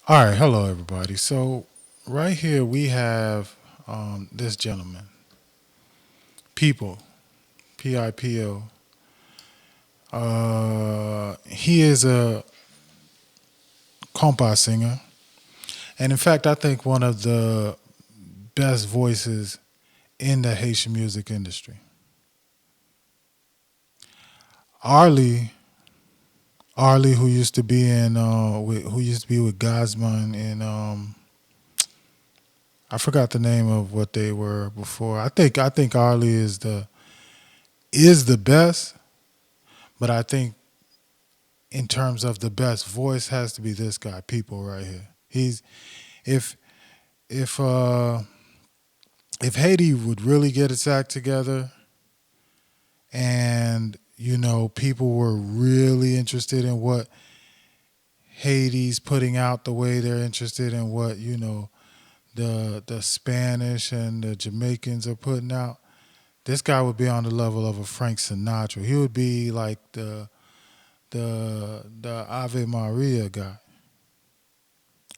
All right, hello everybody. So right here we have this gentleman, Pipo, Pipo. He is a compa singer, and in fact, I think one of the best voices in the Haitian music industry. Arlie, Arlie, who used to be who used to be with Gosman, and I forgot the name of what they were before. I think Arlie is the best, but I think in terms of the best voice has to be this guy, People, right here. He's if if uh if Haiti would really get its act together and people were really interested in what Haiti's putting out the way they're interested in what, the Spanish and the Jamaicans are putting out, this guy would be on the level of a Frank Sinatra. He would be like the Ave Maria guy.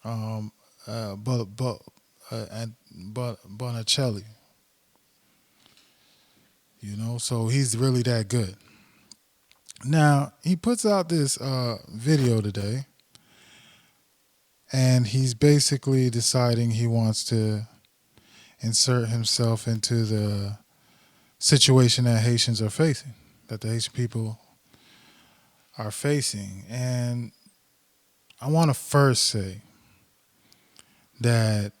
Um, but and Bonicelli, so he's really that good. Now he puts out this video today, and he's basically deciding he wants to insert himself into the situation that Haitians are facing, that the Haitian people are facing, and I want to first say that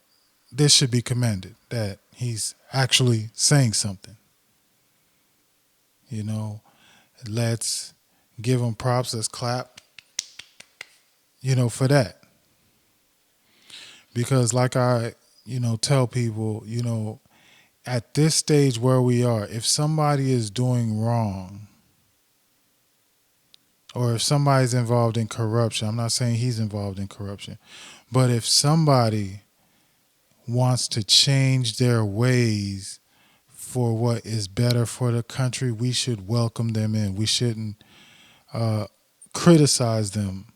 this should be commended, that he's actually saying something. You know, let's give him props. Let's clap, for that. Because, like I, tell people, at this stage where we are, if somebody is doing wrong or if somebody's involved in corruption, I'm not saying he's involved in corruption, but if somebody wants to change their ways for what is better for the country, we should welcome them in. We shouldn't criticize them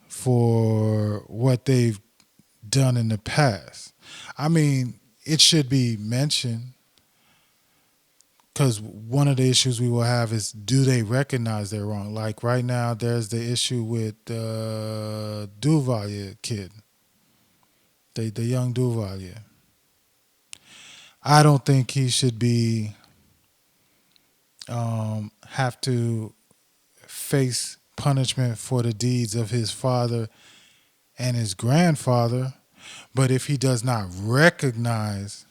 for what they've done in the past. I mean, it should be mentioned because one of the issues we will have is, do they recognize they're wrong? Like right now, there's the issue with Duvalier kid, the young Duvalier. I don't think he should be have to face punishment for the deeds of his father and his grandfather. But if he does not recognize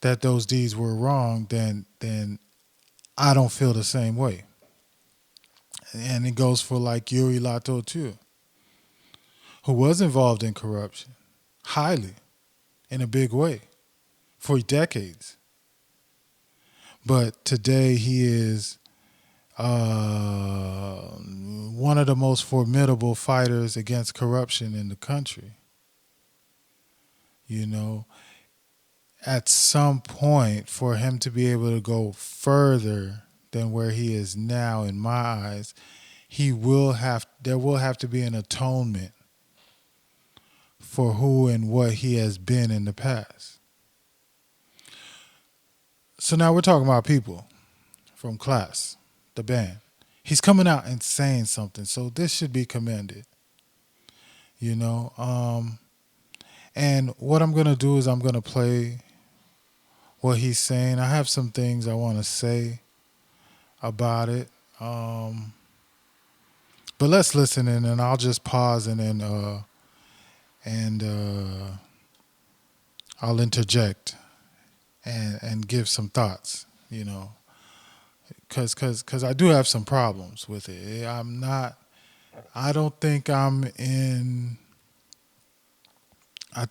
that those deeds were wrong, then I don't feel the same way. And it goes for like Yuri Lato too, who was involved in corruption, highly, in a big way, for decades. But today he is one of the most formidable fighters against corruption in the country. You know, at some point, for him to be able to go further than where he is now, in my eyes, there will have to be an atonement for who and what he has been in the past. So now we're talking about People from Klass, the band. He's coming out and saying something, so this should be commended. You know, and what I'm gonna do is I'm gonna play what he's saying. I have some things I want to say about it, but let's listen in, and I'll just pause and I'll interject and give some thoughts. Because I do have some problems with it. I'm not. I don't think I'm in. I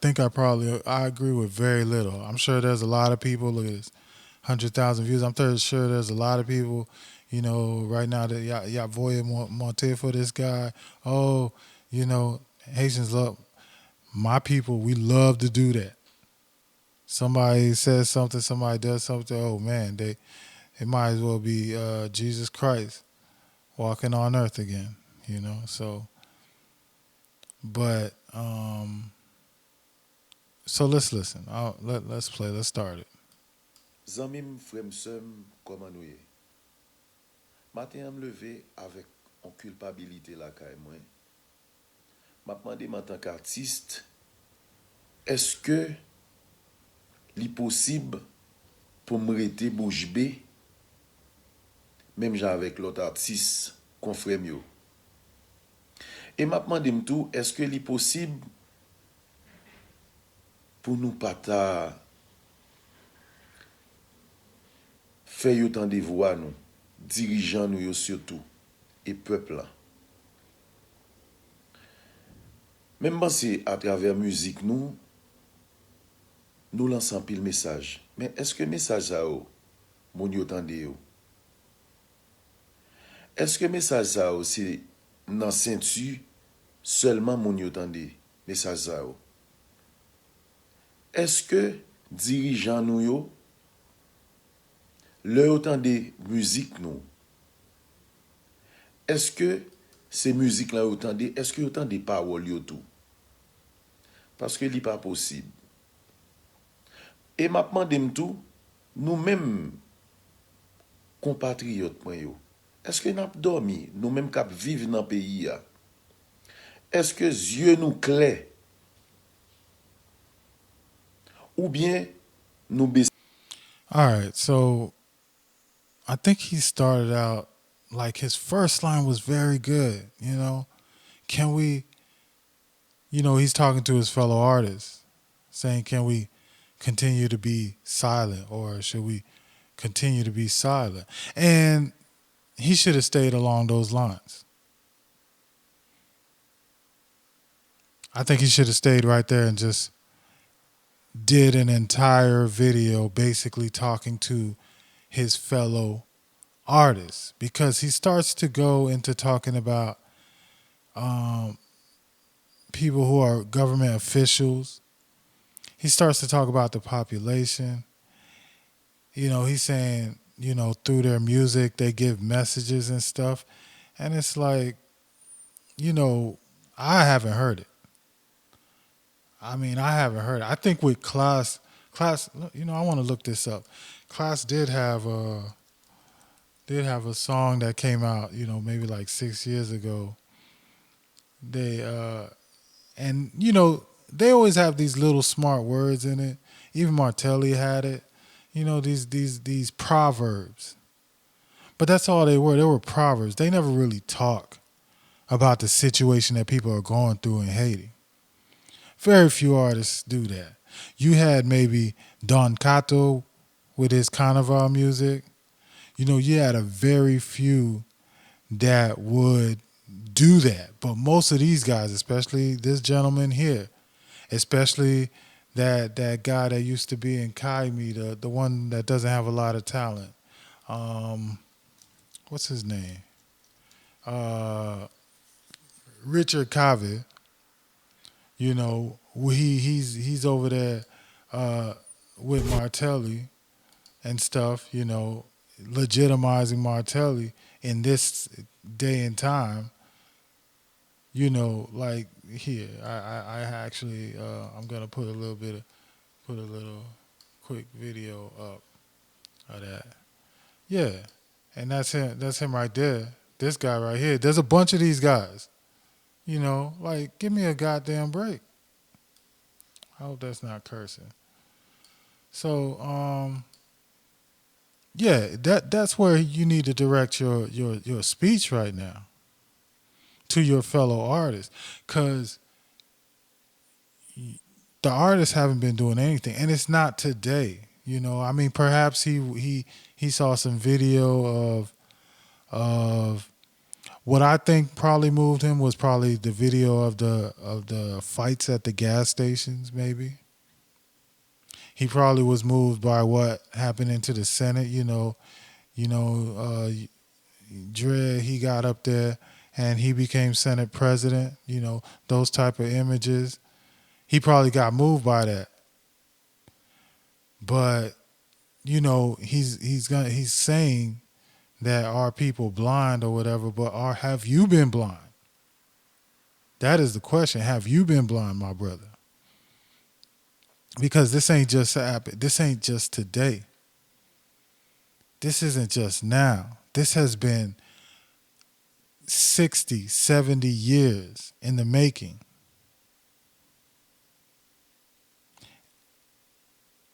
agree with very little. I'm sure there's a lot of people. Look at this, 100,000 views. I'm pretty sure there's a lot of people. Right now that y'all voye monte for this guy. Oh, Haitians love my people. We love to do that. Somebody says something. Somebody does something. Oh man, it might as well be Jesus Christ walking on earth again. So, But so let's listen. Let's play. Let's start it. Zanmim, frem sem, koman nou ye? Matin am leve avèk an kulpabilite la kay mwen. Map mande man tank artiste, eske li posib pou m rete bouj be, mem jan avèk lot artiste konfrem yo. E map mande m tou, eske li posib pou nou pata fè yo tan de voix nou, dirijan nou yo surtout, e peuple la. Même si à travers musique nous lançons pile message. Mais est-ce que message ça mon yo tande yo? Est-ce que message ça c'est dans ceinture seulement mon yo tande message ça? Est-ce que dirigeant nous yo le autant de musique nous? Est-ce que ces musiques là autant de est-ce que autant de paroles yo tout? Parce que n'est pas possible. Et maintenant dem tout nous-mêmes compatriotes est-ce que nous dormi nous-mêmes qui vivons dans le pays est-ce que yeux nous clairs ou bien nous baissons? All right. So I think he started out like his first line was very good. Can we? He's talking to his fellow artists, saying, "Can we continue to be silent, or should we continue to be silent?" And he should have stayed along those lines. I think he should have stayed right there and just did an entire video basically talking to his fellow artists, because he starts to go into talking about um, people who are government officials. He starts to talk about the population. He's saying, through their music, they give messages and stuff. And it's like, you know, I haven't heard it. I mean, I haven't heard it. I think with Klass, I want to look this up. Klass did have a song that came out, maybe like 6 years ago. They and they always have these little smart words in it. Even Martelli had it. These proverbs. But that's all they were. They were proverbs. They never really talk about the situation that people are going through in Haiti. Very few artists do that. You had maybe Don Cato with his carnival music. You had a very few that would do that. But most of these guys, especially this gentleman here, especially that guy that used to be in Kaimi, the one that doesn't have a lot of talent. What's his name? Uh, Richard Cave. He's over there with Martelli and stuff. Legitimizing Martelli in this day and time. Like here, I actually I'm gonna put a little quick video up of that. Yeah, and that's him. That's him right there. This guy right here. There's a bunch of these guys. Like give me a goddamn break. I hope that's not cursing. So, yeah, that's where you need to direct your speech right now to your fellow artists, because the artists haven't been doing anything, and it's not today. I mean, perhaps he saw some video of what I think probably moved him was probably the video of the fights at the gas stations. Maybe he probably was moved by what happened into the Senate. Dre, he got up there and he became Senate president. Those type of images. He probably got moved by that. But he's saying that are people blind or whatever, but have you been blind? That is the question. Have you been blind, my brother? Because this ain't just happened. This ain't just today. This isn't just now. This has been 60, 70 years in the making.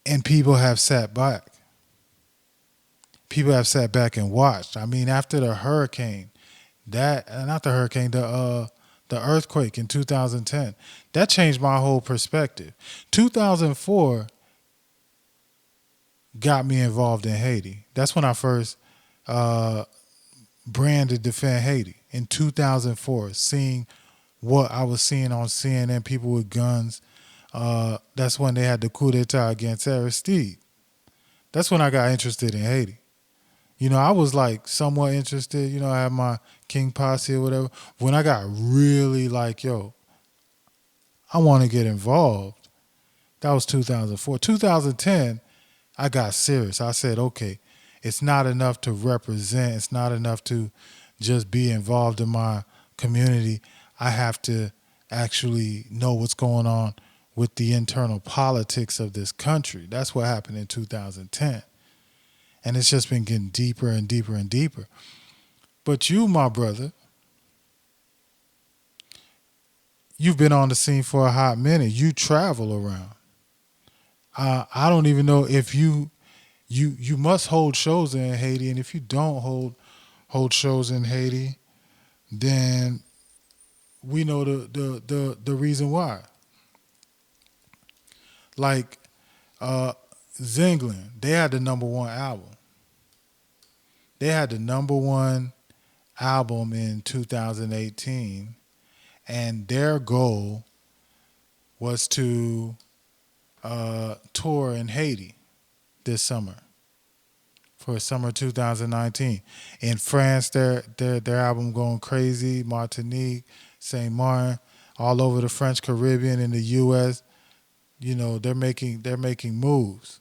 And people have sat back. People have sat back and watched. I mean, after the hurricane, not the hurricane, the earthquake in 2010, that changed my whole perspective. 2004 got me involved in Haiti. That's when I first branded Defend Haiti in 2004, seeing what I was seeing on CNN, people with guns. That's when they had the coup d'etat against Aristide. That's when I got interested in Haiti. You know, I was like somewhat interested. You know, I had my King Posse or whatever. When I got really like, yo, I want to get involved, that was 2004. 2010, I got serious. I said, okay, it's not enough to represent. It's not enough to just be involved in my community. I have to actually know what's going on with the internal politics of this country. That's what happened in 2010. And it's just been getting deeper and deeper and deeper. But you, my brother, you've been on the scene for a hot minute. You travel around. I don't even know if you must hold shows in Haiti, and if you don't hold shows in Haiti, then we know the reason why. Like Zengland, they had the #1 album. They had the #1 album in 2018, and their goal was to tour in Haiti this summer for summer 2019. In France, their album going crazy. Martinique, Saint Martin, all over the French Caribbean, in the U.S. You know, they're making moves,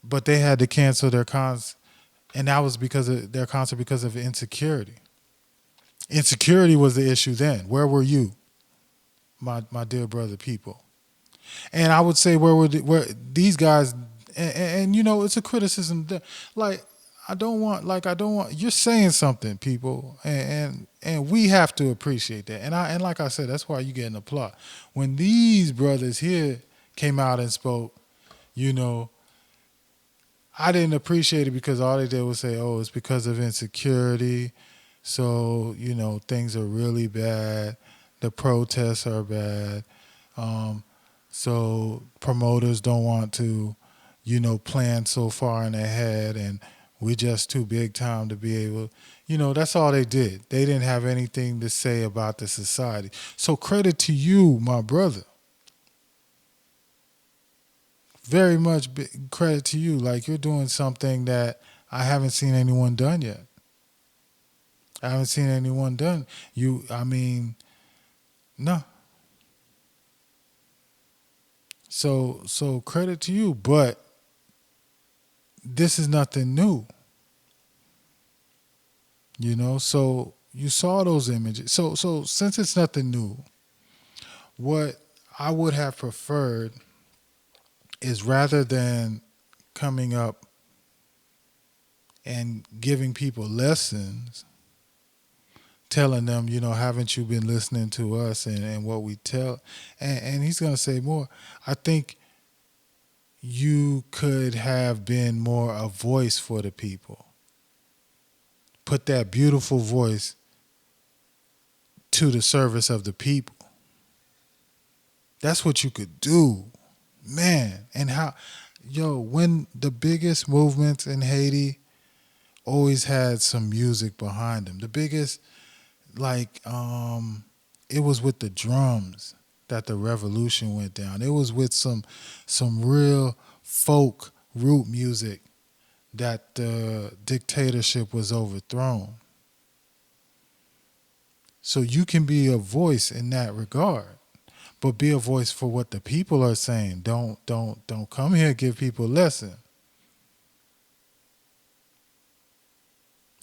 but they had to cancel their cons, and that was because of their concert because of insecurity. Insecurity was the issue then. Where were you, my dear brother, people? And I would say where these guys, and you know, it's a criticism that, like, I don't want you're saying something, people, and we have to appreciate that. And like I said, that's why you get an applause. When these brothers here came out and spoke, you know, I didn't appreciate it because all they did was say, oh, it's because of insecurity. So, you know, things are really bad. The protests are bad. So promoters don't want to, you know, plan so far in ahead, and we just too big time to be able, you know, that's all they did. They didn't have anything to say about the society. So credit to you, my brother. Very much credit to you. Like, you're doing something that I haven't seen anyone done yet. I haven't seen anyone done. I mean, no. So credit to you, but this is nothing new. You know, so you saw those images. So since it's nothing new, what I would have preferred is, rather than coming up and giving people lessons, telling them, you know, haven't you been listening to us and what we tell? And he's going to say more. I think you could have been more a voice for the people. Put that beautiful voice to the service of the people. That's what you could do, man. And how, when the biggest movements in Haiti always had some music behind them. The biggest, like, it was with the drums that the revolution went down. It was with some real folk root music that the dictatorship was overthrown. So you can be a voice in that regard, but be a voice for what the people are saying. Don't come here and give people a lesson.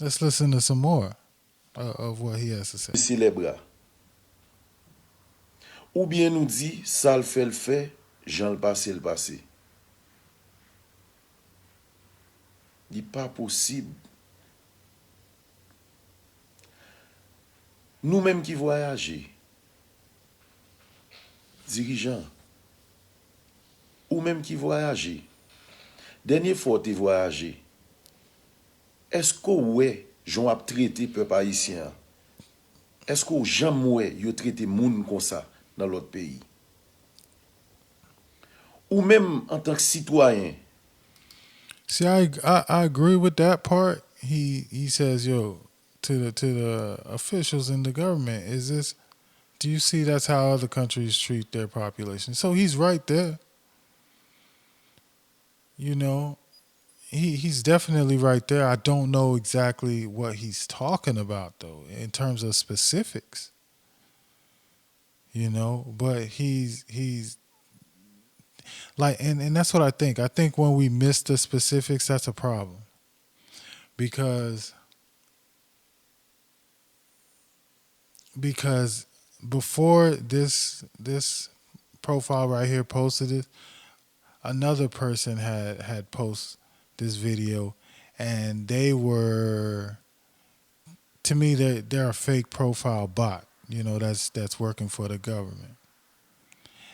Let's listen to some more of what he has to say. Baisser les bras. ou bien nous dit, ça le fait, j'en le passé le passé. Il n'est pas possible. Nous-mêmes qui voyageons, dirigeants, ou même qui voyageons, dernière fois que tu voyagé, est-ce que ouais, j'en ai traité peuple haïtien? Est-ce que jamais yo traité moun comme ça dans l'autre pays? Ou même en tant que citoyen, See, I agree with that part. He says, yo, to the officials in the government, is this? Do you see that's how other countries treat their population? So he's right there. You know, he's definitely right there. I don't know exactly what he's talking about though, in terms of specifics. You know, but he's like, and that's what I think. I think when we miss the specifics, that's a problem because because before this profile right here posted it, another person had posted this video, and they were, to me, they're a fake profile bot. You know, that's working for the government,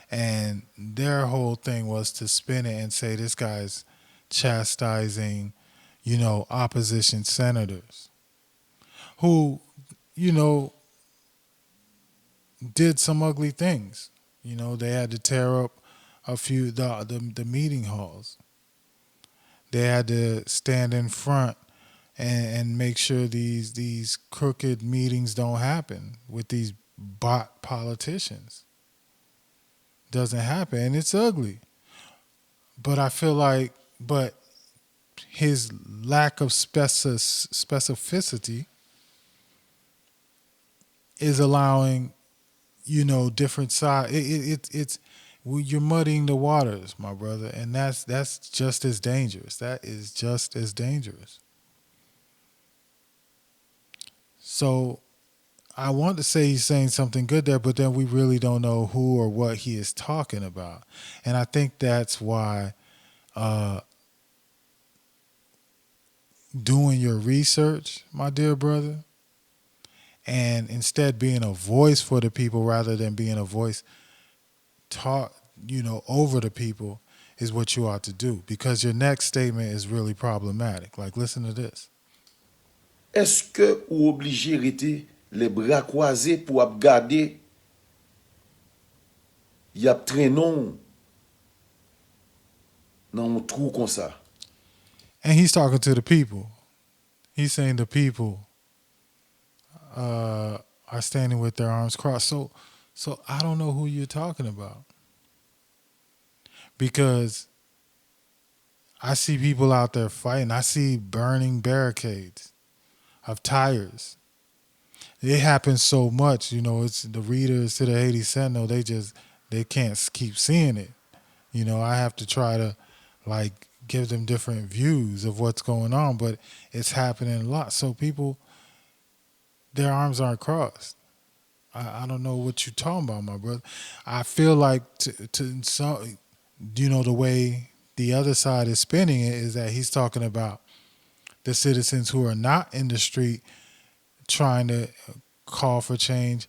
and their whole thing was to spin it and say this guy's chastising, opposition senators who, you know, did some ugly things. You know, they had to tear up a few the meeting halls. They had to stand in front and make sure these crooked meetings don't happen with these bot politicians. Doesn't happen, and it's ugly. But I feel like, but his lack of specificity is allowing, different side. It's you're muddying the waters, my brother, and that's just as dangerous. That is just as dangerous. So I want to say he's saying something good there, but then we really don't know who or what he is talking about, and I think that's why uh, doing your research, my dear brother, and instead being a voice for the people rather than being a voice taught, over the people is what you ought to do, because your next statement is really problematic. Like, listen to this. est-ce que ou obligé rester les bras croisés pour garder y a traînon dans un trou comme ça? And he's talking to the people. He's saying the people are standing with their arms crossed. So I don't know who you're talking about, because I see people out there fighting. I see burning barricades of tires. It happens so much, it's the readers to the Haiti Sentinel, they can't keep seeing it. I have to try to, like, give them different views of what's going on, but it's happening a lot. So people, their arms aren't crossed. I don't know what you're talking about, my brother. I feel like to some, the way the other side is spinning it is that he's talking about the citizens who are not in the street trying to call for change,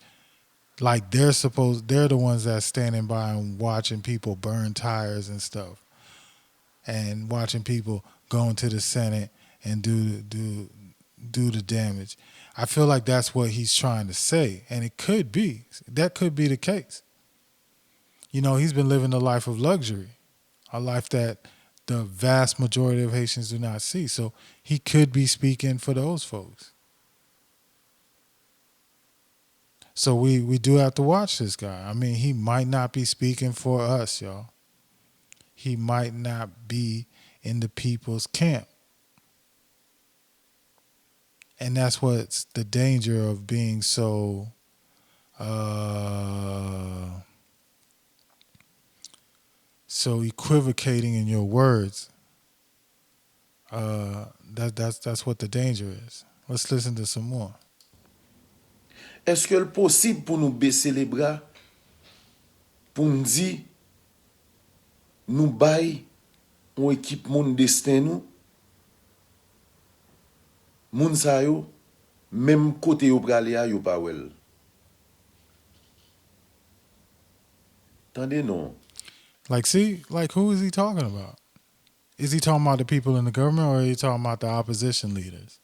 like they're the ones that's standing by and watching people burn tires and stuff, and watching people go into the Senate and do the damage. I feel like that's what he's trying to say, and that could be the case. He's been living a life of luxury, a life that the vast majority of Haitians do not see. So he could be speaking for those folks. So we do have to watch this guy. I mean, he might not be speaking for us, y'all. He might not be in the people's camp. And that's what's the danger of being so so equivocating in your words. That's what the danger is. Let's listen to some more. Est-ce que c'est possible pour nous baisser les bras pour nous dire, nous bail une équipe moun destin nous, moun sa yo, même côté yo pralé a yo pa wel. Tendez non. Like, see, like, who is he talking about? Is he talking about the people in the government or are he talking about the opposition leaders?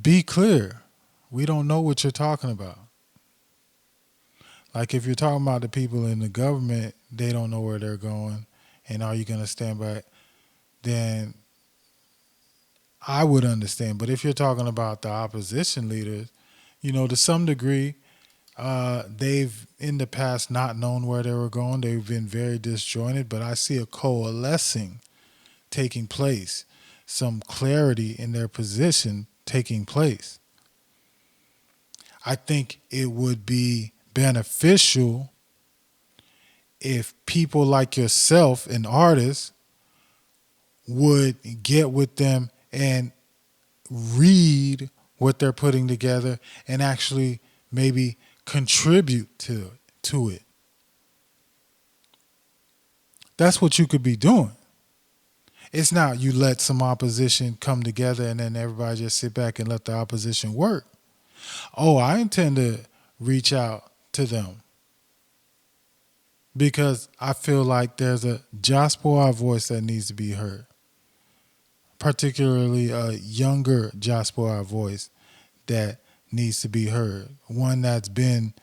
Be clear. We don't know what you're talking about. Like, if you're talking about the people in the government, they don't know where they're going, and are you going to stand by? Then I would understand. But if you're talking about the opposition leaders, to some degree, they've in the past not known where they were going. They've been very disjointed, but I see a coalescing taking place, some clarity in their position taking place. I think it would be beneficial if people like yourself and artists would get with them and read what they're putting together and actually maybe contribute to it. That's what you could be doing. It's not you let some opposition come together and then everybody just sit back and let the opposition work. Oh, I intend to reach out to them because I feel like there's a diaspora voice that needs to be heard, particularly a younger diaspora voice that needs to be heard. One that's been,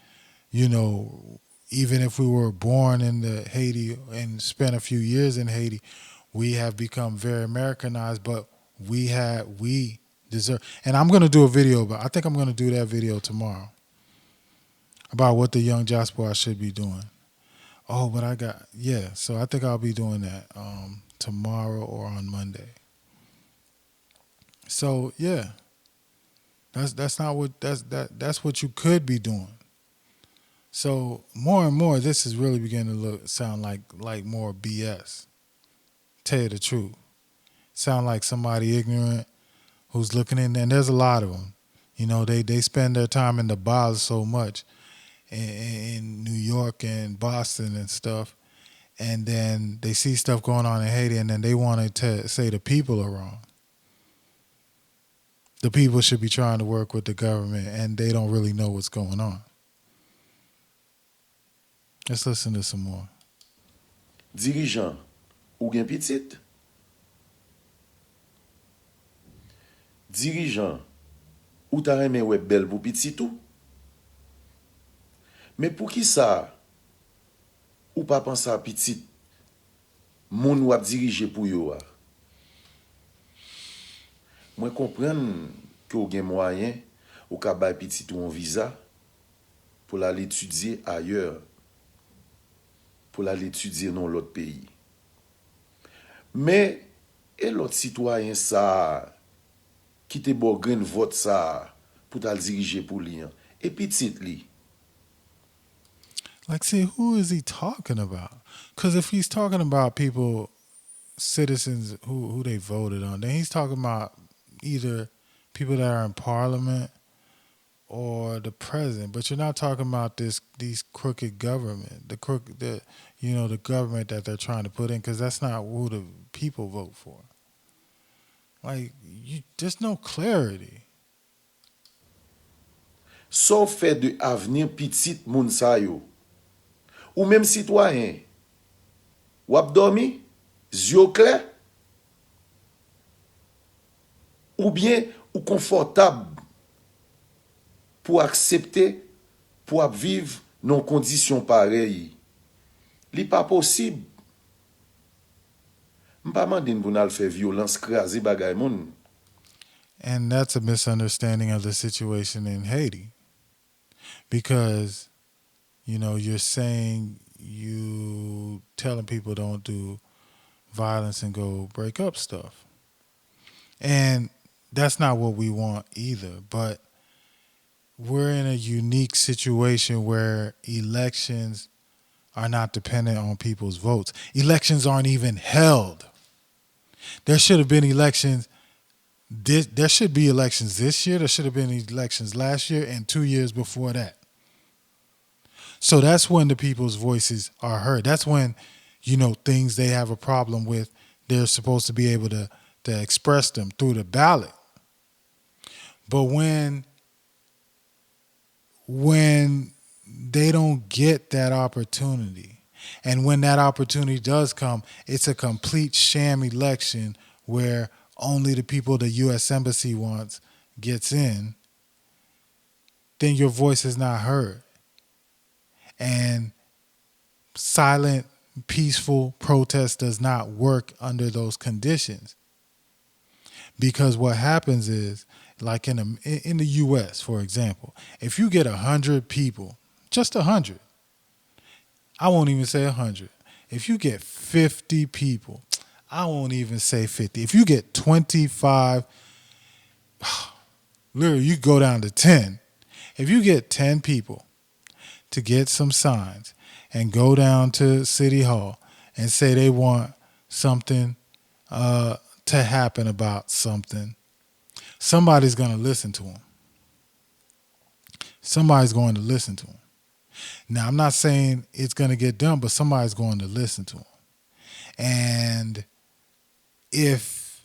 even if we were born in the Haiti and spent a few years in Haiti, we have become very Americanized, but we deserve. And I'm going to do a video I think I'm going to do that video tomorrow about what the young diaspora should be doing. Oh, but so I think I'll be doing that tomorrow or on Monday. So yeah, that's what you could be doing. So more and more, this is really beginning to sound like more BS. Tell you the truth, sound like somebody ignorant who's looking in, and there's a lot of them. They spend their time in the bars so much in New York and Boston and stuff, and then they see stuff going on in Haiti, and then they want to say the people are wrong. The people should be trying to work with the government, and they don't really know what's going on. Let's listen to some more. Dirigeant ou gen petit? Dirigeant ou ta reme wè bel pou petit ou? Mais pour qui ça ou pas penser à petit moun wap dirige pour yo a? Moi comprendre que ou gen moyen ou ka bay petit ou un visa pour l'aller étudier ailleurs, pour l'aller étudier dans l'autre pays. Mais et l'autre citoyen ça qui te bo green vote ça pour t'al diriger pour lui et petit li. Like, see, who is he talking about? Because if he's talking about people, citizens who they voted on, then he's talking about either people that are in parliament or the president. But you're not talking about these crooked government, the government that they're trying to put in, because that's not who the people vote for. Like, there's no clarity. Sauf fait de avenir petit moun sa yo. Ou même citoyen, ou ap dormi, yeux clairs, ou bien ou confortable pour accepter, pour vivre dans conditions pareilles. Li pas possible. M'pa mande pou n'al faire violence krasé bagay moun. And that's a misunderstanding of the situation in Haiti. Because, you're saying you telling people don't do violence and go break up stuff. And that's not what we want either. But we're in a unique situation where elections are not dependent on people's votes. Elections aren't even held. There should have been elections. There should be elections this year. There should have been elections last year and 2 years before that. So that's when the people's voices are heard. That's when, things they have a problem with, they're supposed to be able to express them through the ballot. But when they don't get that opportunity, and when that opportunity does come, it's a complete sham election where only the people the U.S. Embassy wants gets in, then your voice is not heard. And silent, peaceful protest does not work under those conditions. Because what happens is, like in the U.S., for example, if you get 100 people, just 100, I won't even say 100. If you get 50 people, I won't even say 50. If you get 25, literally you go down to 10. If you get 10 people to get some signs and go down to City Hall and say they want something to happen about something, somebody's going to listen to them. Somebody's going to listen to them. Now, I'm not saying it's going to get done, but somebody's going to listen to them. And if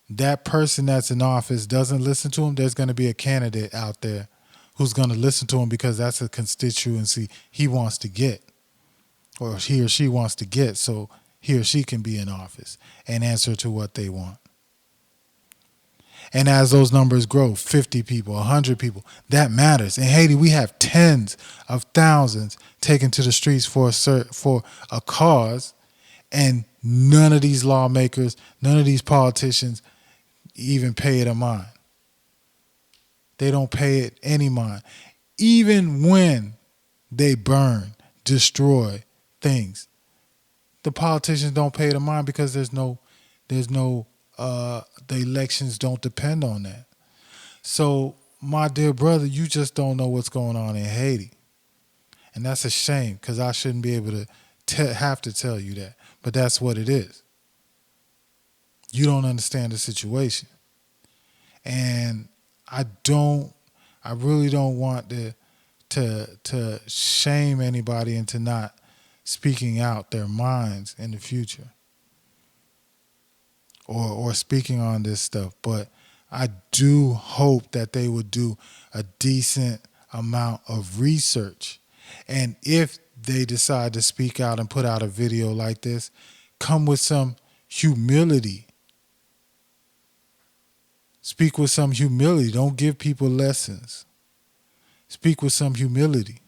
that person that's in office doesn't listen to him, there's going to be a candidate out there who's going to listen to him because that's a constituency he wants to get, or he or she wants to get, so he or she can be in office and answer to what they want. And as those numbers grow, 50 people, 100 people, that matters. In Haiti, we have tens of thousands taken to the streets for a cause, and none of these lawmakers, none of these politicians even pay it a mind. They don't pay it any mind. Even when they burn, destroy things, the politicians don't pay it a mind because the elections don't depend on that. So, my dear brother, you just don't know what's going on in Haiti. And that's a shame because I shouldn't be able to have to tell you that. But that's what it is. You don't understand the situation. And I really don't want to shame anybody into not speaking out their minds in the future. Or speaking on this stuff, but I do hope that they would do a decent amount of research. And if they decide to speak out and put out a video like this, come with some humility. Speak with some humility. Don't give people lessons. Speak with some humility.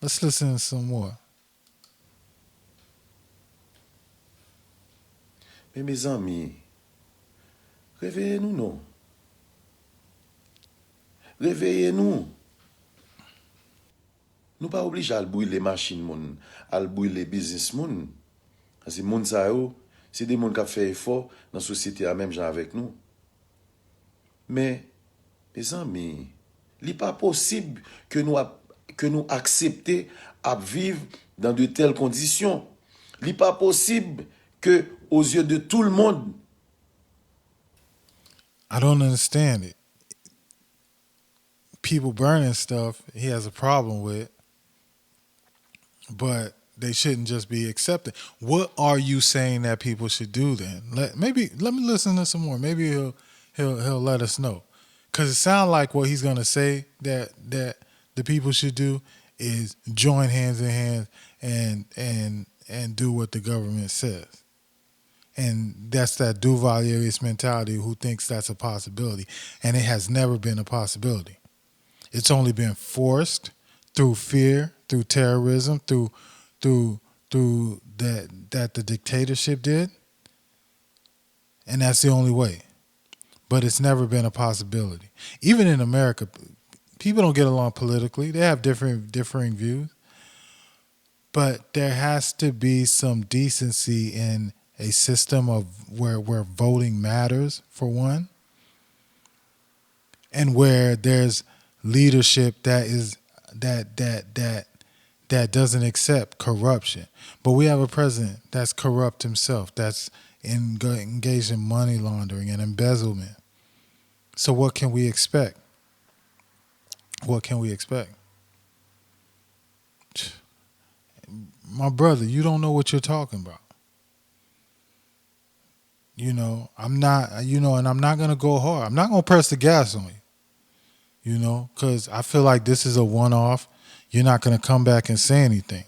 Let's listen to some more. Mais mes amis, réveillez-nous, non? Réveillez-nous. Nous pas obligés à brûler les machines, moun, à brûler les business, moun. Parce que moun sa yo, c'est des moun qui fait effort dans la société à même gens avec nous. Mais, mes amis, il n'est pas possible que nous acceptions à vivre dans de telles conditions. Il n'est pas possible que, aux yeux de tout le monde, I don't understand it. People burning stuff, he has a problem with, but they shouldn't just be accepted. What are you saying that people should do then? Let me listen to some more. Maybe he'll let us know. Cause it sounds like what he's gonna say that the people should do is join hands in hands and do what the government says. And that's that Duvalier mentality who thinks that's a possibility. And it has never been a possibility. It's only been forced through fear, through terrorism, through that the dictatorship did. And that's the only way. But it's never been a possibility. Even in America, people don't get along politically. They have differing views. But there has to be some decency in a system of where voting matters, for one, and where there's leadership that doesn't accept corruption. But we have a president that's corrupt himself, that's engaged in money laundering and embezzlement. So what can we expect? What can we expect? my brother, you don't know what you're talking about. I'm not, and I'm not gonna go hard. I'm not gonna press the gas on you, because I feel like this is a one-off. You're not gonna come back and say anything,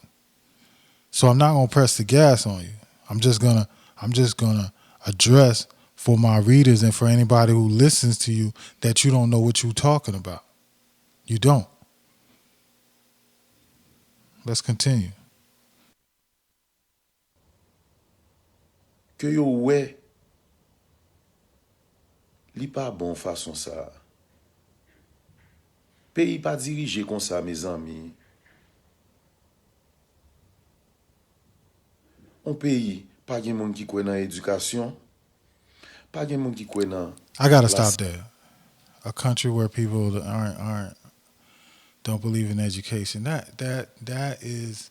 so I'm not gonna press the gas on you. I'm just gonna address for my readers and for anybody who listens to you that you don't know what you're talking about. You don't. Let's continue. Que yo ouais, li pas bon façon ça. Pays pas dirigé comme ça, mes amis. Un pays, pas gen moun qui kwe nan éducation, pas gen moun qui kwe nan I gotta la stop there. A country where people aren't don't believe in education. That is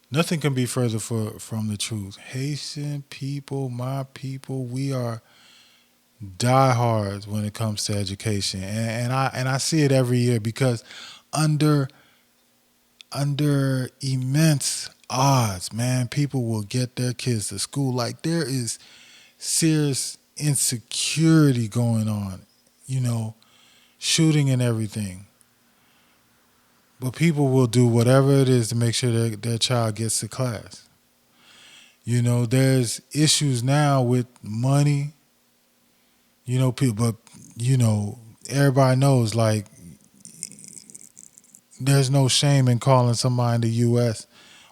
nothing can be further from the truth. Haitian people, my people, we are diehards when it comes to education, and I see it every year because under immense odds, man, people will get their kids to school. Like there is serious insecurity going on, shooting and everything. But people will do whatever it is to make sure their child gets to class. There's issues now with money. People, but everybody knows like there's no shame in calling somebody in the U.S.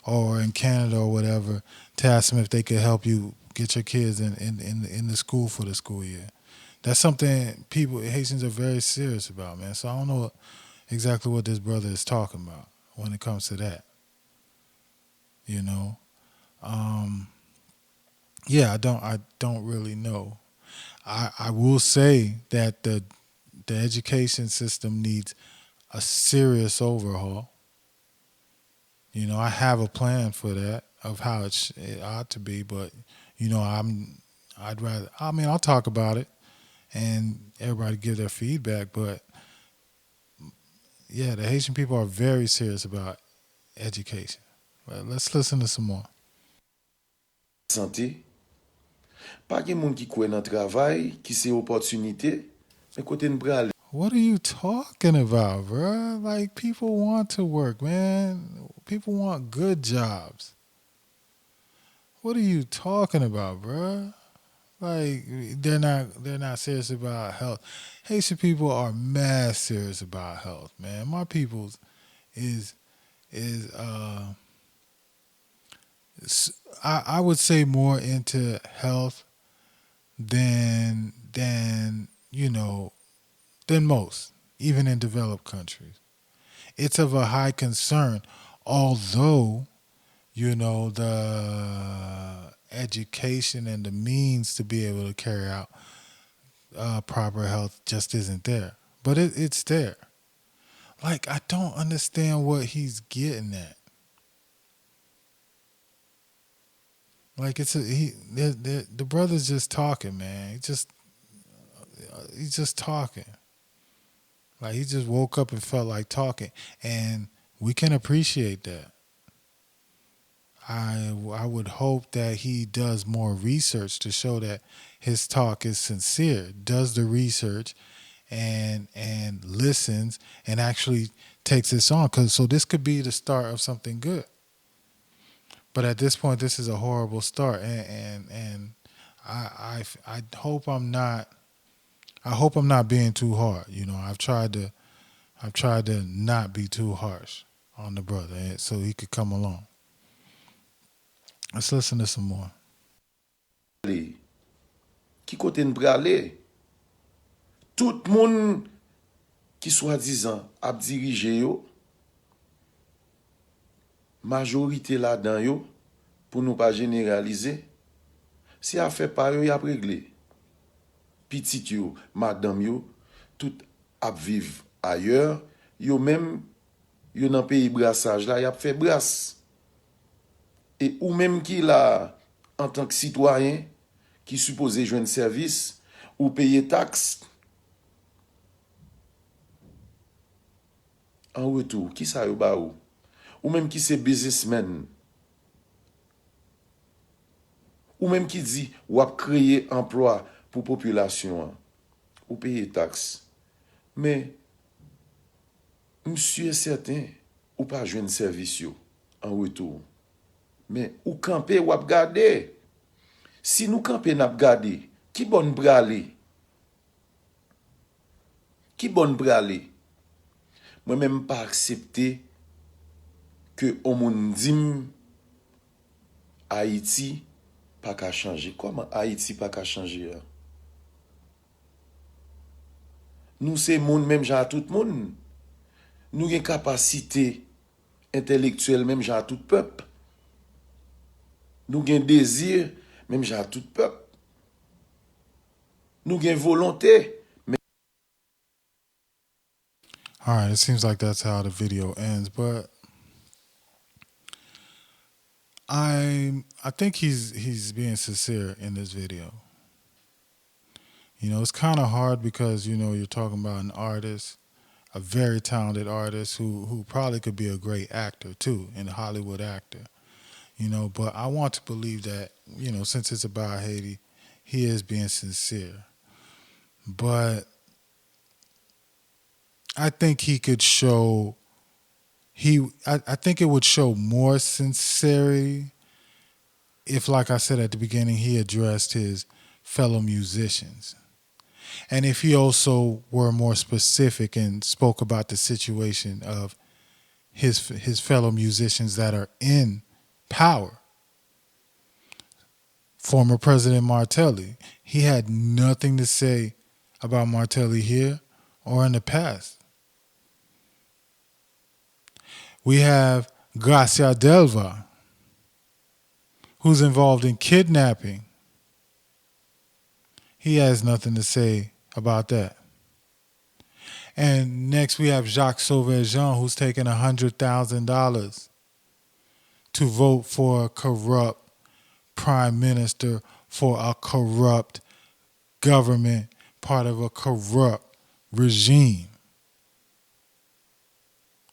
or in Canada or whatever to ask them if they could help you get your kids in the school for the school year. That's something people Haitians are very serious about, man. So I don't know exactly what this brother is talking about when it comes to that. You know, yeah, I don't really know. I will say that the education system needs a serious overhaul. I have a plan for that of how it ought to be, but I'd rather. I mean, I'll talk about it and everybody give their feedback, but yeah, the Haitian people are very serious about education. But let's listen to some more. santé, pas gen moun qui kwe nan travail, qui se opportunité, mais kote n'bral. What are you talking about, bruh? Like people want to work, man. People want good jobs. What are you talking about, bruh? Like they're not serious about health. Haitian people are mad serious about health, man. My people's is is I would say more into health than most, even in developed countries. It's of a high concern, although the education and the means to be able to carry out proper health just isn't there. But it's there. Like I don't understand what he's getting at. Like the brother's just talking, man. He's just talking. Like he just woke up and felt like talking, and we can appreciate that. I would hope that he does more research to show that his talk is sincere. Does the research and listens and actually takes this on. So this could be the start of something good. But at this point, this is a horrible start, and I hope I'm not. I hope I'm not being too hard. I've tried to not be too harsh on the brother, so he could come along. Let's listen to some more. Qui kote n'brale, tout moun qui soi-disant ap dirige yo, majorité là dedans yo, pour nous pas généraliser, si a fait par yo y a réglé. Petit yo, madame yo, tout ap vive ailleurs, yo même yo dans pays brassage là, y a fait brasse. Et ou même qui là en tant que citoyen qui supposé joindre service ou payer taxe en retour, qui ça yo ba ou même qui c'est businessman ou même qui dit ou a créer emploi pour population, ou payer taxes. Mais monsieur est certain ou pas joindre service yo en retour. Mais ou camper ou ap gade. Si nous camper n'a gade, qui bonne brale? Qui bonne brale? Moi-même pas accepter que on moun dim Haïti pas qu'à changer. Comment Haïti pas qu'à changer? Nous c'est moun même genre tout moun. Nous avons capacité intellectuelle même genre tout peuple. Nous avons désir même genre tout peuple. Nous avons volonté. All right, it seems like that's how the video ends, but I think he's being sincere in this video. You know, it's kind of hard because you're talking about an artist, a very talented artist who probably could be a great actor too, and a Hollywood actor. But I want to believe that since it's about Haiti, he is being sincere. But I think he could show I think it would show more sincerity if, like I said at the beginning, he addressed his fellow musicians. And if he also were more specific and spoke about the situation of his fellow musicians that are in power. Former President Martelli, he had nothing to say about Martelli here or in the past. We have Gracia Delva, who's involved in kidnapping. He has nothing to say about that. And next we have Jacques Sauvageon, who's taken $100,000 to vote for a corrupt prime minister for a corrupt government, part of a corrupt regime.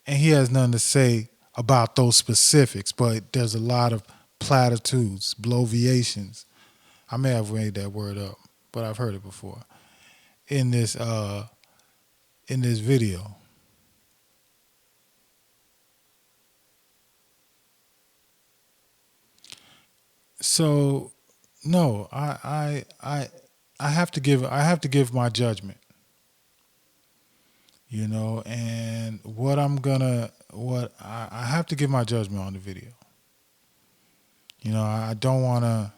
And he has nothing to say about those specifics, but there's a lot of platitudes, bloviations. I may have made that word up, but I've heard it before. In this video. So no, I have to give my judgment. And I have to give my judgment on the video. I don't want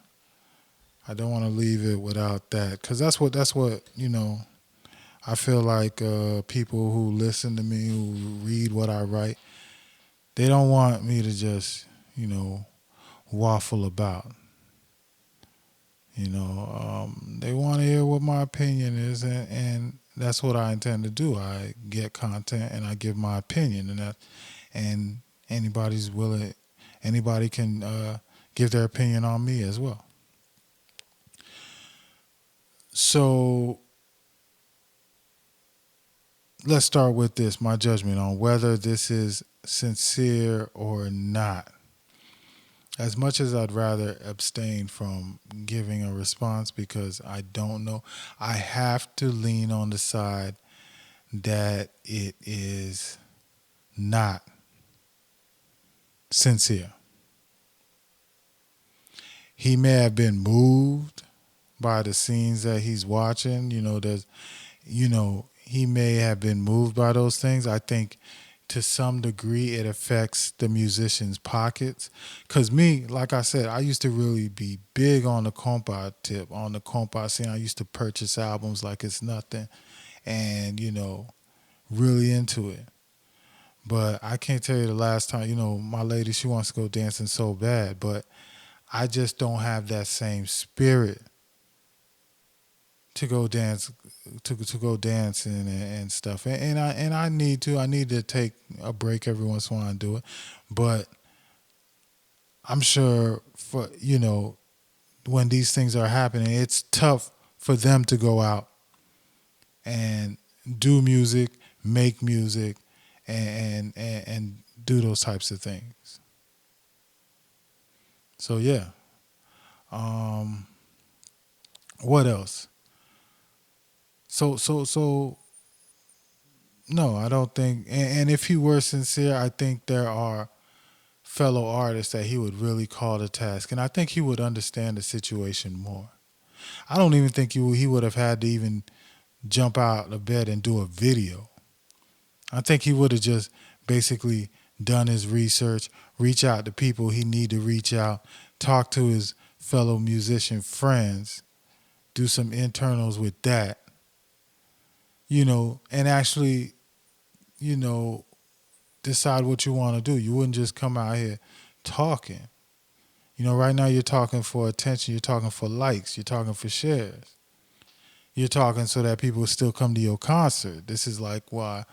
to leave it without that, because that's what I feel like people who listen to me, who read what I write, they don't want me to just waffle about. They want to hear what my opinion is, and that's what I intend to do. I get content and I give my opinion, and anybody can give their opinion on me as well. So let's start with this, my judgment on whether this is sincere or not. As much as I'd rather abstain from giving a response because I don't know, I have to lean on the side that it is not sincere. He may have been moved by the scenes that he's watching. He may have been moved by those things. I think to some degree it affects the musician's pockets. Because me, like I said, I used to really be big on the compa tip, on the compa scene. I used to purchase albums like it's nothing and, really into it. But I can't tell you the last time, my lady, she wants to go dancing so bad, but I just don't have that same spirit to go dance, to go dancing and stuff. And I need to take a break every once in a while and do it. But I'm sure for when these things are happening, it's tough for them to go out and do music, make music, and do those types of things. So yeah. Um, what else? So no, I don't think. And if he were sincere, I think there are fellow artists that he would really call to task, and I think he would understand the situation more. I don't even think he would have had to even jump out of bed and do a video. I think he would have just basically done his research, reach out to people he need to reach out, talk to his fellow musician friends, do some internals with that, and actually, you know, decide what you want to do. You wouldn't just come out here talking. Right now you're talking for attention, you're talking for likes, you're talking for shares. You're talking so that people still come to your concert. This is like why,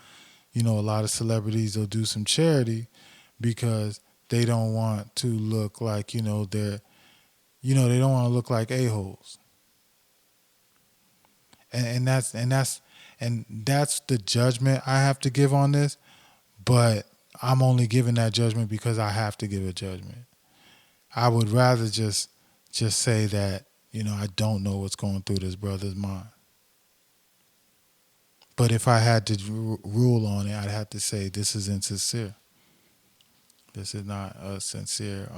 a lot of celebrities will do some charity because they don't want to look like, they don't want to look like a-holes. And that's the judgment I have to give on this, but I'm only giving that judgment because I have to give a judgment. I would rather just say that, I don't know what's going through this brother's mind. But if I had to rule on it, I'd have to say this is insincere. This is not a sincere.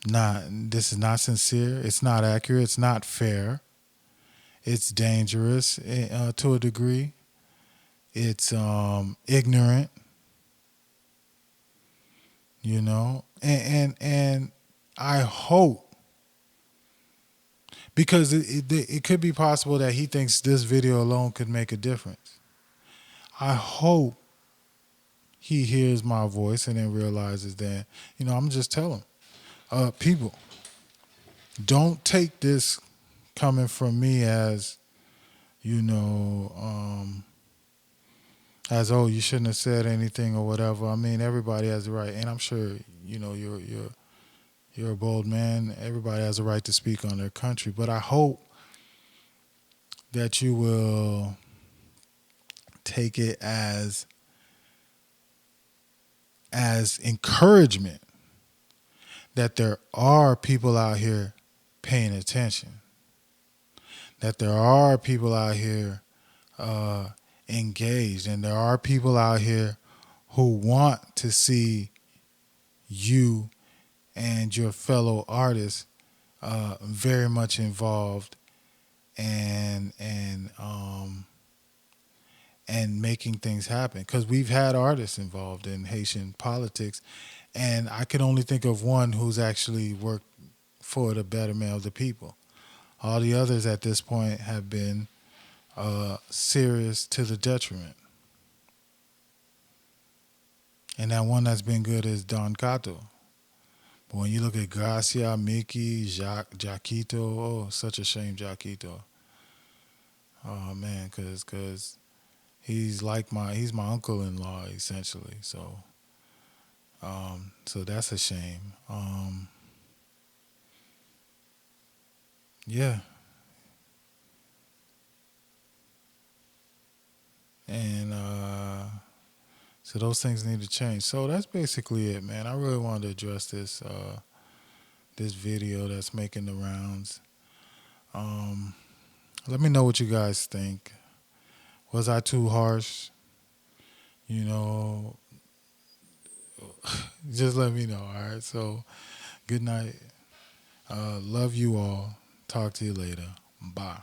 Not this is not sincere. It's not accurate. It's not fair. It's dangerous to a degree. It's ignorant. And I hope, because it could be possible that he thinks this video alone could make a difference. I hope he hears my voice and then realizes that, I'm just telling people, don't take this coming from me as, as, oh, you shouldn't have said anything or whatever. I mean, everybody has the right, and I'm sure, you're a bold man. Everybody has a right to speak on their country, but I hope that you will take it as encouragement that there are people out here paying attention, that there are people out here engaged, and there are people out here who want to see you and your fellow artists very much involved and making things happen. Because we've had artists involved in Haitian politics, and I can only think of one who's actually worked for the betterment of the people. All the others at this point have been serious to the detriment. And that one that's been good is Don Cato. But when you look at Gracia, Mickey, Jaquito, oh, such a shame, Jaquito. Oh man, cause he's my uncle-in-law essentially. So that's a shame. Yeah, and so those things need to change. So that's basically it, man. I really wanted to address this video that's making the rounds. Um, Let me know what you guys think. Was I too harsh? You know, just let me know. All right. So good night. Love you all. Talk to you later. Bye.